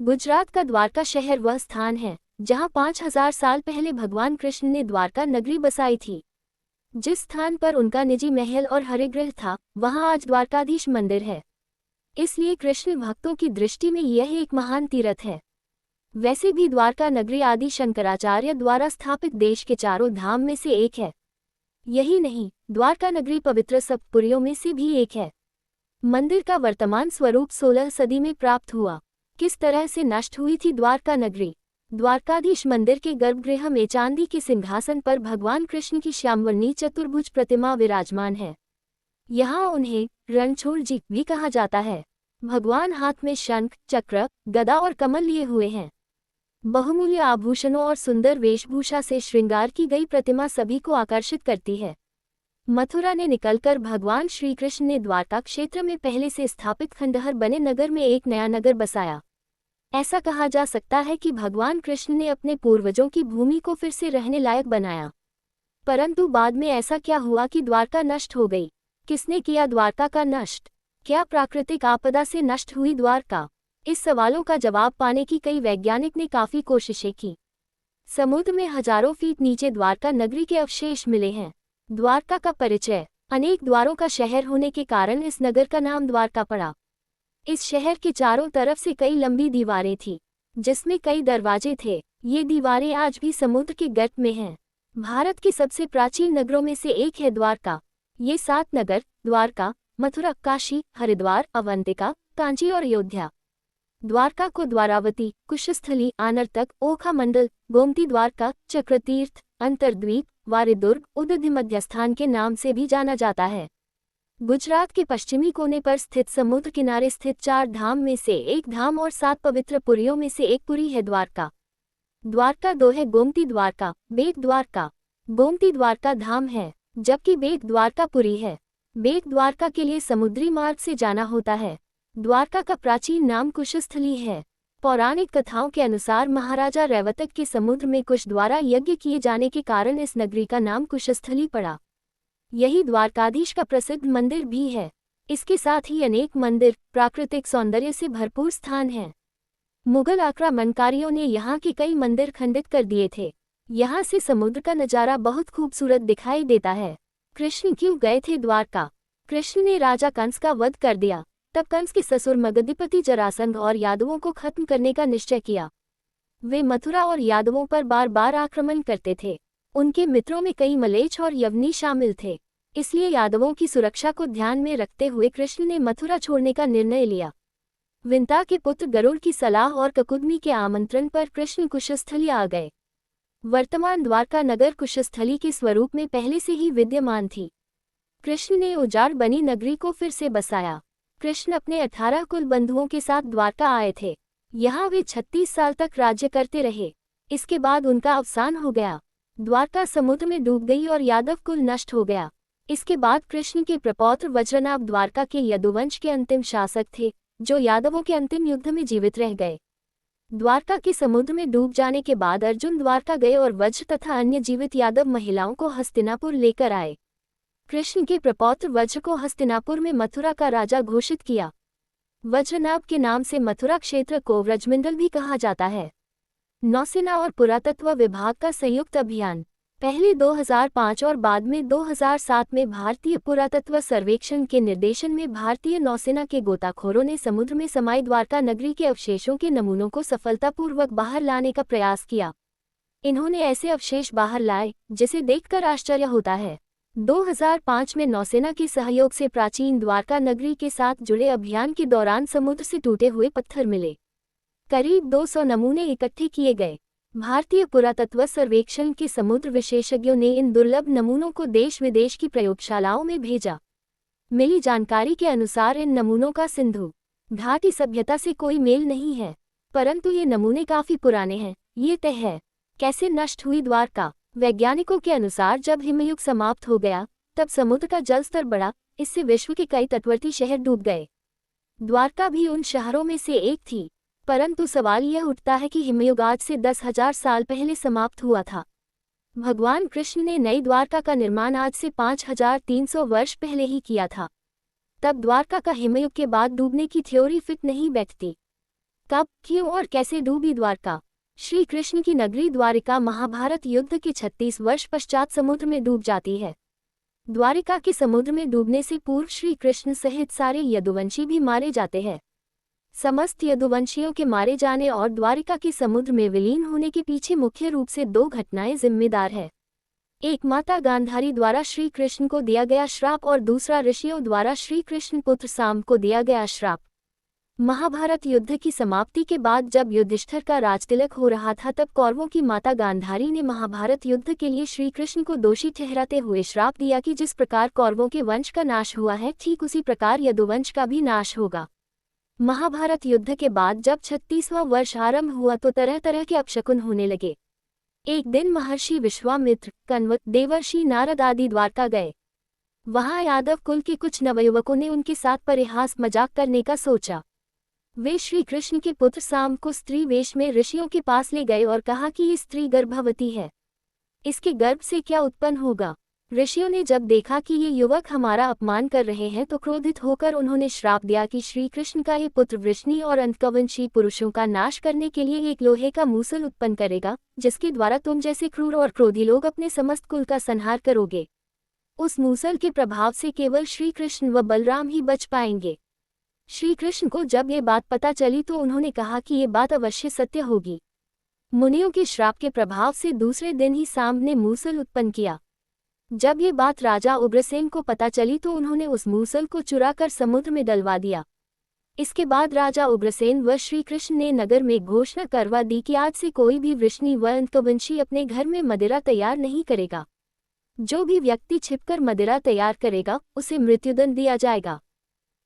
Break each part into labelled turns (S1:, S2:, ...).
S1: गुजरात का द्वारका शहर वह स्थान है जहां 5000 साल पहले भगवान कृष्ण ने द्वारका नगरी बसाई थी। जिस स्थान पर उनका निजी महल और हरिगृह था, वहां आज द्वारकाधीश मंदिर है। इसलिए कृष्ण भक्तों की दृष्टि में यह एक महान तीर्थ है। वैसे भी द्वारका नगरी आदि शंकराचार्य द्वारा स्थापित देश के चारों धाम में से एक है। यही नहीं, द्वारका नगरी पवित्र सप्तपुरियों में से भी एक है। मंदिर का वर्तमान स्वरूप 16 सदी में प्राप्त हुआ। किस तरह से नष्ट हुई थी द्वारका नगरी? द्वारकाधीश मंदिर के गर्भगृह में चांदी के सिंहासन पर भगवान कृष्ण की श्यामवर्णी चतुर्भुज प्रतिमा विराजमान है। यहाँ उन्हें रणछोड़ जी भी कहा जाता है। भगवान हाथ में शंख, चक्र, गदा और कमल लिए हुए हैं। बहुमूल्य आभूषणों और सुंदर वेशभूषा से श्रृंगार की गई प्रतिमा सभी को आकर्षित करती है। मथुरा ने निकलकर भगवान श्री कृष्ण ने द्वारका क्षेत्र में पहले से स्थापित खंडहर बने नगर में एक नया नगर बसाया। ऐसा कहा जा सकता है कि भगवान कृष्ण ने अपने पूर्वजों की भूमि को फिर से रहने लायक बनाया। परंतु बाद में ऐसा क्या हुआ कि द्वारका नष्ट हो गई? किसने किया द्वारका का नष्ट? क्या प्राकृतिक आपदा से नष्ट हुई द्वारका? इस सवालों का जवाब पाने की कई वैज्ञानिक ने काफी कोशिशें की। समुद्र में हजारों फीट नीचे द्वारका नगरी के अवशेष मिले हैं। द्वारका का परिचय। अनेक द्वारों का शहर होने के कारण इस नगर का नाम द्वारका पड़ा। इस शहर के चारों तरफ से कई लंबी दीवारें थीं, जिसमें कई दरवाजे थे। ये दीवारें आज भी समुद्र के गर्त में हैं। भारत के सबसे प्राचीन नगरों में से एक है द्वारका। ये 7 नगर द्वारका, मथुरा, काशी, हरिद्वार, अवंतिका, कांची और अयोध्या। द्वारका को द्वारावती, कुशस्थली, आनर्तक, ओखा मंडल, गोमती द्वारका, चक्रतीर्थ, अंतरद्वीप, वारिदुर्ग, उदधि मध्यस्थान के नाम से भी जाना जाता है। गुजरात के पश्चिमी कोने पर स्थित समुद्र किनारे स्थित 4 धाम में से एक धाम और 7 पवित्र पुरियों में से एक पुरी है द्वारका। द्वारका 2 है गोमती द्वारका, बेट द्वारका। गोमती द्वारका धाम है, जबकि बेट द्वारका पुरी है। बेट द्वारका के लिए समुद्री मार्ग से जाना होता है। द्वारका का प्राचीन नाम कुशस्थली है। पौराणिक कथाओं के अनुसार महाराजा रैवतक के समुद्र में कुश द्वारा यज्ञ किए जाने के कारण इस नगरी का नाम कुशस्थली पड़ा। यही द्वारकाधीश का प्रसिद्ध मंदिर भी है। इसके साथ ही अनेक मंदिर, प्राकृतिक सौंदर्य से भरपूर स्थान हैं। मुगल आक्रमणकारियों ने यहाँ के कई मंदिर खंडित कर दिए थे। यहाँ से समुद्र का नज़ारा बहुत खूबसूरत दिखाई देता है। कृष्ण क्यों गए थे द्वारका? कृष्ण ने राजा कंस का वध कर दिया। तब कंस के ससुर मगधिपति जरासंध और यादवों को खत्म करने का निश्चय किया। वे मथुरा और यादवों पर बार बार आक्रमण करते थे। उनके मित्रों में कई मलेच्छ और यवनी शामिल थे। इसलिए यादवों की सुरक्षा को ध्यान में रखते हुए कृष्ण ने मथुरा छोड़ने का निर्णय लिया। विंता के पुत्र गरुड़ की सलाह और ककुदमी के आमंत्रण पर कृष्ण कुशस्थली आ गए। वर्तमान द्वारका नगर कुशस्थली के स्वरूप में पहले से ही विद्यमान थी। कृष्ण ने उजाड़ बनी नगरी को फिर से बसाया। कृष्ण अपने 18 कुल बंधुओं के साथ द्वारका आए थे। यहाँ वे 36 साल तक राज्य करते रहे। इसके बाद उनका अवसान हो गया। द्वारका समुद्र में डूब गई और यादव कुल नष्ट हो गया। इसके बाद कृष्ण के प्रपौत्र वज्रनाभ द्वारका के यदुवंश के अंतिम शासक थे, जो यादवों के अंतिम युद्ध में जीवित रह गए। द्वारका के समुद्र में डूब जाने के बाद अर्जुन द्वारका गए और वज्र तथा अन्य जीवित यादव महिलाओं को हस्तिनापुर लेकर आए। कृष्ण के प्रपौत्र वज्र को हस्तिनापुर में मथुरा का राजा घोषित किया। वज्रनाभ के नाम से मथुरा क्षेत्र को व्रजमंडल भी कहा जाता है। नौसेना और पुरातत्व विभाग का संयुक्त अभियान। पहले 2005 और बाद में 2007 में भारतीय पुरातत्व सर्वेक्षण के निर्देशन में भारतीय नौसेना के गोताखोरों ने समुद्र में समाई द्वारका नगरी के अवशेषों के नमूनों को सफलतापूर्वक बाहर लाने का प्रयास किया। इन्होंने ऐसे अवशेष बाहर लाए जिसे देखकर आश्चर्य होता है। 2005 में नौसेना के सहयोग से प्राचीन द्वारका नगरी के साथ जुड़े अभियान के दौरान समुद्र से टूटे हुए पत्थर मिले। करीब 200 नमूने इकट्ठे किए गए। भारतीय पुरातत्व सर्वेक्षण के समुद्र विशेषज्ञों ने इन दुर्लभ नमूनों को देश विदेश की प्रयोगशालाओं में भेजा। मिली जानकारी के अनुसार इन नमूनों का सिंधु घाटी सभ्यता से कोई मेल नहीं है, परंतु ये नमूने काफी पुराने हैं। ये तय है। कैसे नष्ट हुई द्वारका? वैज्ञानिकों के अनुसार जब हिमयुग समाप्त हो गया, तब समुद्र का जलस्तर बढ़ा। इससे विश्व के कई तटवर्ती शहर डूब गए। द्वारका भी उन शहरों में से एक थी। परंतु सवाल यह उठता है कि हिमयुग आज से 10,000 साल पहले समाप्त हुआ था। भगवान कृष्ण ने नई द्वारका का निर्माण आज से 5300 वर्ष पहले ही किया था। तब द्वारका का हिमयुग के बाद डूबने की थ्योरी फिट नहीं बैठती। कब, क्यों और कैसे डूबी द्वारका? श्री कृष्ण की नगरी द्वारिका महाभारत युद्ध के 36 वर्ष पश्चात समुद्र में डूब जाती है। द्वारिका के समुद्र में डूबने से पूर्व श्री कृष्ण सहित सारे यदुवंशी भी मारे जाते हैं। समस्त यदुवंशियों के मारे जाने और द्वारिका के समुद्र में विलीन होने के पीछे मुख्य रूप से 2 घटनाएं जिम्मेदार है। एक माता गांधारी द्वारा श्री कृष्ण को दिया गया श्राप और दूसरा ऋषियों द्वारा श्री कृष्ण पुत्र सांब को दिया गया श्राप। महाभारत युद्ध की समाप्ति के बाद जब युधिष्ठिर का राजतिलक हो रहा था तब कौरवों की माता गांधारी ने महाभारत युद्ध के लिए श्री कृष्ण को दोषी ठहराते हुए श्राप दिया कि जिस प्रकार कौरवों के वंश का नाश हुआ है ठीक उसी प्रकार यदुवंश का भी नाश होगा। महाभारत युद्ध के बाद जब 36वां वर्ष आरंभ हुआ तो तरह तरह के अपशकुन होने लगे। एक दिन महर्षि विश्वामित्र, कण्व, देवर्षि नारद आदि द्वारका गए। वहां यादव कुल के कुछ नवयुवकों ने उनके साथ परिहास मजाक करने का सोचा। वे श्री कृष्ण के पुत्र सांब को स्त्री वेश में ऋषियों के पास ले गए और कहा कि ये स्त्री गर्भवती है, इसके गर्भ से क्या उत्पन्न होगा। ऋषियों ने जब देखा कि ये युवक हमारा अपमान कर रहे हैं तो क्रोधित होकर उन्होंने श्राप दिया कि श्री कृष्ण का ये पुत्र वृष्णि और अंतकवंशी पुरुषों का नाश करने के लिए एक लोहे का मूसल उत्पन्न करेगा, जिसके द्वारा तुम जैसे क्रूर और क्रोधी लोग अपने समस्त कुल का संहार करोगे। उस मूसल के प्रभाव से केवल श्री कृष्ण व बलराम ही बच पाएंगे। श्री कृष्ण को जब ये बात पता चली तो उन्होंने कहा कि ये बात अवश्य सत्य होगी। मुनियों के श्राप के प्रभाव से दूसरे दिन ही सांब ने मूसल उत्पन्न किया। जब ये बात राजा उग्रसेन को पता चली तो उन्होंने उस मूसल को चुराकर समुद्र में डलवा दिया। इसके बाद राजा उग्रसेन व श्री कृष्ण ने नगर में घोषणा करवा दी कि आज से कोई भी वृष्णि व अंतकवंशी अपने घर में मदिरा तैयार नहीं करेगा। जो भी व्यक्ति छिपकर मदिरा तैयार करेगा उसे मृत्युदंड दिया जाएगा।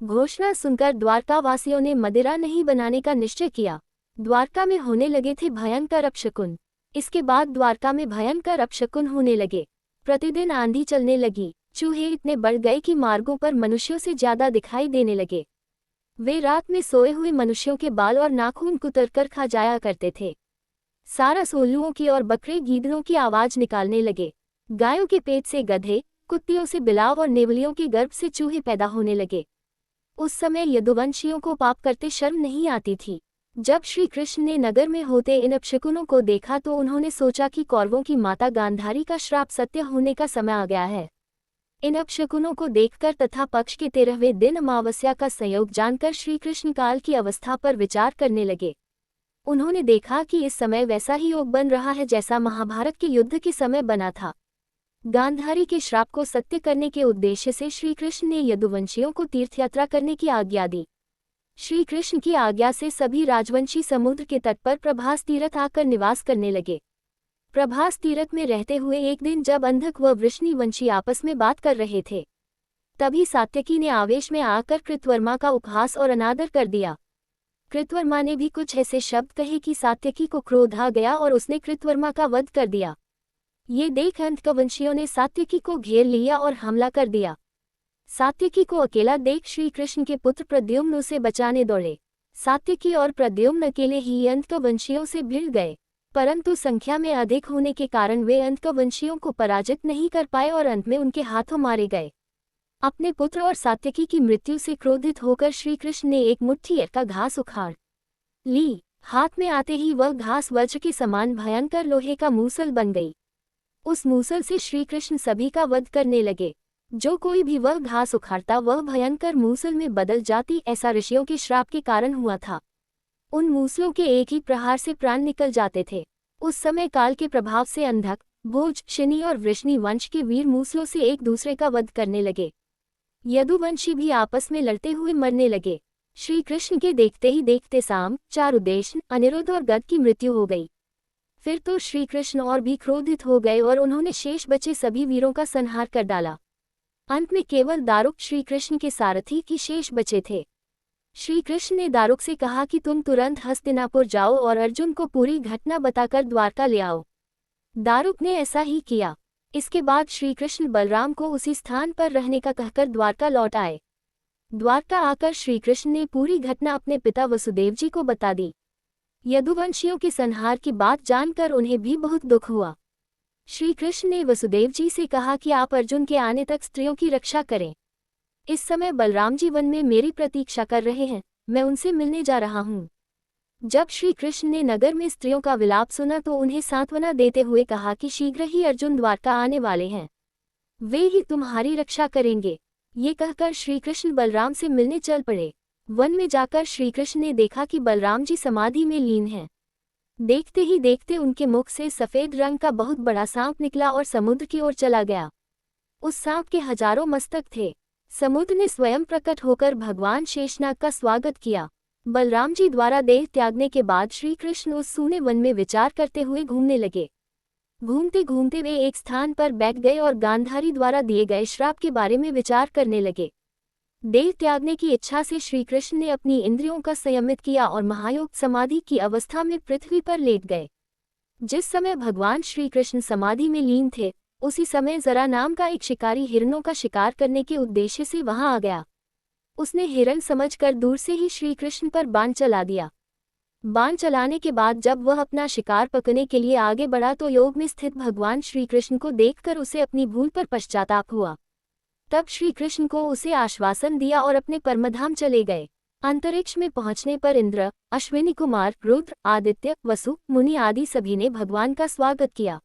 S1: घोषणा सुनकर द्वारका वासियों ने मदिरा नहीं बनाने का निश्चय किया। द्वारका में होने लगे थे भयंकर अपशकुन। इसके बाद द्वारका में भयंकर अपशकुन होने लगे। प्रतिदिन आंधी चलने लगी। चूहे इतने बढ़ गए कि मार्गों पर मनुष्यों से ज्यादा दिखाई देने लगे। वे रात में सोए हुए मनुष्यों के बाल और नाखून कुतरकर खा जाया करते थे। सारस उल्लुओं की और बकरे गीदड़ों की आवाज निकालने लगे। गायों के पेट से गधे, कुत्तियों से बिलाव और नेवलियों के गर्भ से चूहे पैदा होने लगे। उस समय यदुवंशियों को पाप करते शर्म नहीं आती थी। जब श्री कृष्ण ने नगर में होते इन अपशकुनों को देखा तो उन्होंने सोचा कि कौरवों की माता गांधारी का श्राप सत्य होने का समय आ गया है। इन अपशकुनों को देखकर तथा पक्ष के 13वें दिन अमावस्या का संयोग जानकर श्री कृष्ण काल की अवस्था पर विचार करने लगे। उन्होंने देखा कि इस समय वैसा ही योग बन रहा है जैसा महाभारत के युद्ध के समय बना था। गांधारी के श्राप को सत्य करने के उद्देश्य से श्री कृष्ण ने यदुवंशियों को तीर्थयात्रा करने की आज्ञा दी। श्री कृष्ण की आज्ञा से सभी राजवंशी समुद्र के तट पर प्रभास तीर्थ आकर निवास करने लगे। प्रभास तीर्थ में रहते हुए एक दिन जब अंधक व वृष्णि वंशी आपस में बात कर रहे थे तभी सात्यकी ने आवेश में आकर कृतवर्मा का उपहास और अनादर कर दिया। कृतवर्मा ने भी कुछ ऐसे शब्द कहे कि सात्यकी को क्रोध आ गया और उसने कृतवर्मा का वध कर दिया। ये देख अंतकवंशियों ने सात्यकी को घेर लिया और हमला कर दिया। सात्यकी को अकेला देख श्री कृष्ण के पुत्र प्रद्युम्न उसे बचाने दौड़े। सात्यकी और प्रद्युम्न अकेले ही अंतकवंशियों से भिड़ गए, परंतु संख्या में अधिक होने के कारण वे अंतकवंशियों को पराजित नहीं कर पाए और अंत में उनके हाथों मारे गए। अपने पुत्र और सात्यकी की मृत्यु से क्रोधित होकर श्री कृष्ण ने एक मुट्ठी का घास उखाड़ ली। हाथ में आते ही वह घास वज्र के समान भयंकर लोहे का मूसल बन गई। उस मूसल से श्री कृष्ण सभी का वध करने लगे। जो कोई भी वह घास उखाड़ता वह भयंकर मूसल में बदल जाती। ऐसा ऋषियों के श्राप के कारण हुआ था। उन मूसलों के एक ही प्रहार से प्राण निकल जाते थे। उस समय काल के प्रभाव से अंधक, भोज, शनि और वृष्णि वंश के वीर मूसलों से एक दूसरे का वध करने लगे। यदुवंशी भी आपस में लड़ते हुए मरने लगे। श्री कृष्ण के देखते ही देखते साम, चारुदेशन, अनिरुद्ध और गद की मृत्यु हो गई। फिर तो श्री कृष्ण और भी क्रोधित हो गए और उन्होंने शेष बचे सभी वीरों का संहार कर डाला। अंत में केवल दारुक श्री कृष्ण के सारथी की शेष बचे थे। श्री कृष्ण ने दारुक से कहा कि तुम तुरंत हस्तिनापुर जाओ और अर्जुन को पूरी घटना बताकर द्वारका ले आओ। दारुक ने ऐसा ही किया। इसके बाद श्री कृष्ण बलराम को उसी स्थान पर रहने का कहकर द्वारका लौट आए। द्वारका आकर श्री कृष्ण ने पूरी घटना अपने पिता वसुदेव जी को बता दी। यदुवंशियों के संहार की बात जानकर उन्हें भी बहुत दुख हुआ। श्री कृष्ण ने वसुदेव जी से कहा कि आप अर्जुन के आने तक स्त्रियों की रक्षा करें। इस समय बलराम जी वन में मेरी प्रतीक्षा कर रहे हैं, मैं उनसे मिलने जा रहा हूँ। जब श्री कृष्ण ने नगर में स्त्रियों का विलाप सुना तो उन्हें सांत्वना देते हुए कहा कि शीघ्र ही अर्जुन द्वारका आने वाले हैं, वे ही तुम्हारी रक्षा करेंगे। ये कहकर श्री कृष्ण बलराम से मिलने चल पड़े। वन में जाकर श्री कृष्ण ने देखा कि बलराम जी समाधि में लीन हैं। देखते ही देखते उनके मुख से सफेद रंग का बहुत बड़ा सांप निकला और समुद्र की ओर चला गया। उस सांप के हजारों मस्तक थे। समुद्र ने स्वयं प्रकट होकर भगवान शेषनाग का स्वागत किया। बलराम जी द्वारा देह त्यागने के बाद श्री कृष्ण उस सूने वन में विचार करते हुए घूमने लगे। घूमते घूमते वे एक स्थान पर बैठ गए और गांधारी द्वारा दिए गए श्राप के बारे में विचार करने लगे। देह त्यागने की इच्छा से श्री कृष्ण ने अपनी इंद्रियों का संयमित किया और महायोग समाधि की अवस्था में पृथ्वी पर लेट गए। जिस समय भगवान श्री कृष्ण समाधि में लीन थे, उसी समय जरा नाम का एक शिकारी हिरणों का शिकार करने के उद्देश्य से वहां आ गया। उसने हिरण समझकर दूर से ही श्री कृष्ण पर बाण चला दिया। बाण चलाने के बाद जब वह अपना शिकार पकड़ने के लिए आगे बढ़ा तो योग में स्थित भगवान श्री कृष्ण को देखकर उसे अपनी भूल पर पश्चाताप हुआ। तब श्री कृष्ण को उसे आश्वासन दिया और अपने परमधाम चले गए। अंतरिक्ष में पहुंचने पर इंद्र, अश्विनी कुमार, रुद्र, आदित्य, वसु, मुनि आदि सभी ने भगवान का स्वागत किया।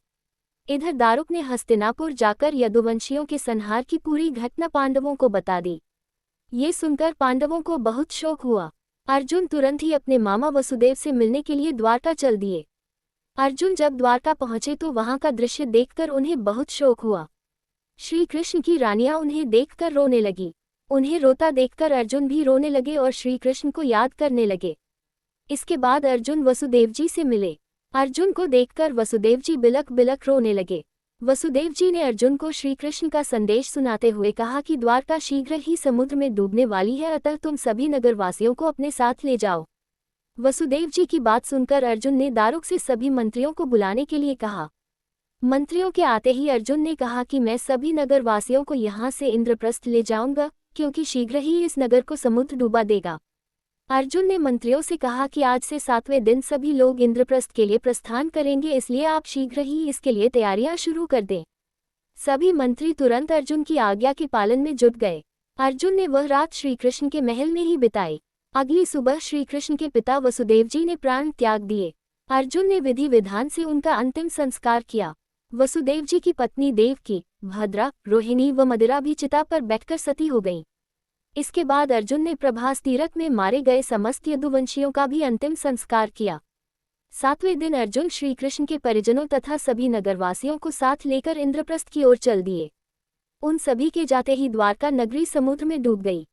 S1: इधर दारुक ने हस्तिनापुर जाकर यदुवंशियों के संहार की पूरी घटना पांडवों को बता दी। ये सुनकर पांडवों को बहुत शोक हुआ। अर्जुन तुरंत ही अपने मामा वसुदेव से मिलने के लिए द्वारका चल दिए। अर्जुन जब द्वारका पहुंचे तो वहां का दृश्य देखकर उन्हें बहुत शोक हुआ। श्री कृष्ण की रानियां उन्हें देखकर रोने लगी। उन्हें रोता देखकर अर्जुन भी रोने लगे और श्री कृष्ण को याद करने लगे। इसके बाद अर्जुन वसुदेव जी से मिले। अर्जुन को देखकर वसुदेव जी बिलख बिलख रोने लगे। वसुदेव जी ने अर्जुन को श्री कृष्ण का संदेश सुनाते हुए कहा कि द्वारका शीघ्र ही समुद्र में डूबने वाली है, अतः तुम सभी नगरवासियों को अपने साथ ले जाओ। वसुदेव जी की बात सुनकर अर्जुन ने दारुक से सभी मंत्रियों को बुलाने के लिए कहा। मंत्रियों के आते ही अर्जुन ने कहा कि मैं सभी नगरवासियों को यहाँ से इंद्रप्रस्थ ले जाऊंगा, क्योंकि शीघ्र ही इस नगर को समुद्र डूबा देगा। अर्जुन ने मंत्रियों से कहा कि आज से 7वें दिन सभी लोग इंद्रप्रस्थ के लिए प्रस्थान करेंगे, इसलिए आप शीघ्र ही इसके लिए तैयारियां शुरू कर दें। सभी मंत्री तुरंत अर्जुन की आज्ञा के पालन में जुट गए। अर्जुन ने वह रात श्री कृष्ण के महल में ही बिताई। अगली सुबह श्री कृष्ण के पिता वसुदेव जी ने प्राण त्याग दिए। अर्जुन ने विधि विधान से उनका अंतिम संस्कार किया। वसुदेव जी की पत्नी देवकी, भद्रा, रोहिणी व मदिरा भी चिता पर बैठकर सती हो गईं। इसके बाद अर्जुन ने प्रभास तीरथ में मारे गए समस्त यदुवंशियों का भी अंतिम संस्कार किया। 7वें दिन अर्जुन श्री कृष्ण के परिजनों तथा सभी नगरवासियों को साथ लेकर इंद्रप्रस्थ की ओर चल दिए। उन सभी के जाते ही द्वारका नगरी समुद्र में डूब गई।